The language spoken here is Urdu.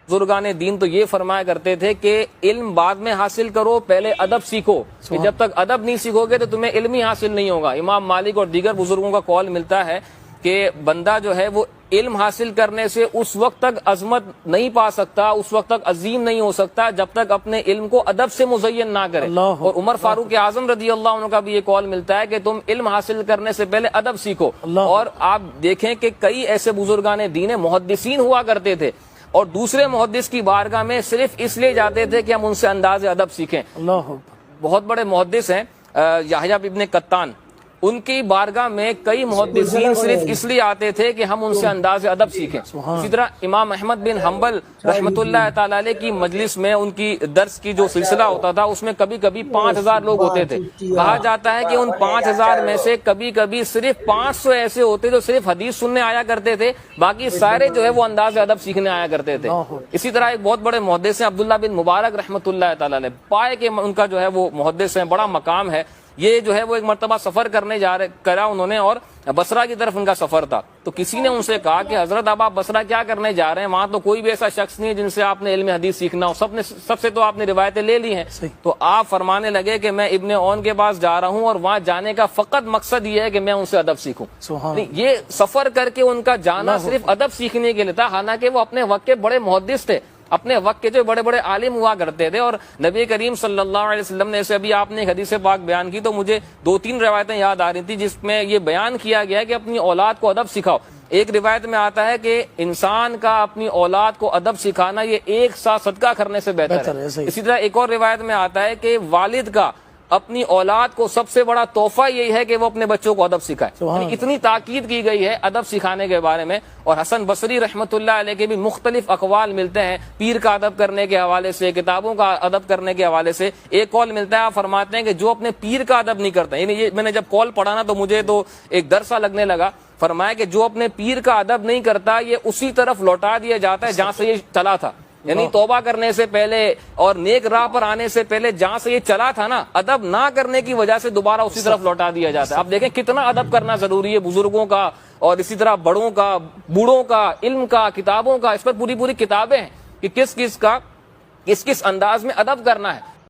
بزرگان دین تو یہ فرمایا کرتے تھے کہ علم بعد میں حاصل کرو، پہلے ادب سیکھو، کہ جب تک ادب نہیں سیکھو گے تو تمہیں علم ہی حاصل نہیں ہوگا۔ امام مالک اور دیگر بزرگوں کا قول ملتا ہے کہ بندہ جو ہے وہ علم حاصل کرنے سے اس وقت تک عظمت نہیں پا سکتا، اس وقت تک عظیم نہیں ہو سکتا جب تک اپنے علم کو ادب سے مزین نہ کرے۔ اور عمر فاروق اعظم رضی اللہ عنہ کا بھی یہ قول ملتا ہے کہ تم علم حاصل کرنے سے پہلے ادب سیکھو۔ اور آپ دیکھیں کہ کئی ایسے بزرگان دین محدثین ہوا کرتے تھے اور دوسرے محدث کی بارگاہ میں صرف اس لیے جاتے تھے کہ ہم ان سے انداز ادب سیکھیں۔ بہت بڑے محدث ہیں یحییٰ ابن قطان، ان کی بارگاہ میں کئی محدثین صرف اس لیے آتے تھے کہ ہم ان سے انداز ادب سیکھیں۔ اسی طرح امام احمد بن حنبل رحمۃ اللہ تعالی علیہ کی مجلس میں ان کی درس کی جو سلسلہ ہوتا تھا اس میں کبھی کبھی 5000 لوگ ہوتے تھے۔ کہا جاتا ہے کہ ان 5000 میں سے کبھی کبھی صرف 500 ایسے ہوتے جو صرف حدیث سننے آیا کرتے تھے، باقی سارے جو ہے وہ انداز ادب سیکھنے آیا کرتے تھے۔ اسی طرح ایک بہت بڑے محدث ہیں عبداللہ بن مبارک رحمۃ اللہ تعالی علیہ، پائے کہ ان کا جو ہے وہ محدث ہیں، بڑا مقام ہے۔ یہ جو ہے وہ ایک مرتبہ سفر کرنے کرا انہوں نے، اور بصرہ کی طرف ان کا سفر تھا، تو کسی نے ان سے کہا کہ حضرت آپ بصرہ کیا کرنے جا رہے ہیں؟ وہاں تو کوئی بھی ایسا شخص نہیں ہے جن سے آپ نے علم حدیث سیکھنا ہو، سب سے تو آپ نے روایتیں لے لی ہیں۔ تو آپ فرمانے لگے کہ میں ابن عون کے پاس جا رہا ہوں اور وہاں جانے کا فقط مقصد یہ ہے کہ میں ان سے ادب سیکھوں۔ یہ سفر کر کے ان کا جانا صرف ادب سیکھنے کے لیے تھا، حالانکہ وہ اپنے وقت کے بڑے محدث تھے، اپنے وقت کے جو بڑے بڑے عالم ہوا کرتے تھے۔ اور نبی کریم صلی اللہ علیہ وسلم نے، ایسے ابھی آپ نے ایک حدیث پاک بیان کی تو مجھے 2-3 روایتیں یاد آ رہی تھی جس میں یہ بیان کیا گیا ہے کہ اپنی اولاد کو ادب سکھاؤ۔ ایک روایت میں آتا ہے کہ انسان کا اپنی اولاد کو ادب سکھانا یہ ایک ساتھ صدقہ کرنے سے بہتر ہے۔ اسی طرح ایک اور روایت میں آتا ہے کہ والد کا اپنی اولاد کو سب سے بڑا تحفہ یہی ہے کہ وہ اپنے بچوں کو ادب سکھائے۔ اتنی تاکید کی گئی ہے ادب سکھانے کے بارے میں۔ اور حسن بصری رحمۃ اللہ علیہ کے بھی مختلف اقوال ملتے ہیں پیر کا ادب کرنے کے حوالے سے، کتابوں کا ادب کرنے کے حوالے سے۔ ایک قول ملتا ہے، آپ فرماتے ہیں کہ جو اپنے پیر کا ادب نہیں کرتا، یعنی یہ میں نے جب قول پڑھا نا تو مجھے تو ایک ڈر سا لگنے لگا۔ فرمایا کہ جو اپنے پیر کا ادب نہیں کرتا یہ اسی طرف لوٹا دیا جاتا ہے جہاں سے یہ چلا تھا، یعنی توبہ کرنے سے پہلے اور نیک راہ پر آنے سے پہلے جہاں سے یہ چلا تھا نا، ادب نہ کرنے کی وجہ سے دوبارہ اسی طرف لوٹا دیا جاتا ہے۔ آپ دیکھیں کتنا ادب کرنا ضروری ہے بزرگوں کا، اور اسی طرح بڑوں کا، بوڑھوں کا، علم کا، کتابوں کا۔ اس پر پوری کتابیں ہیں کہ کس کس انداز میں ادب کرنا ہے۔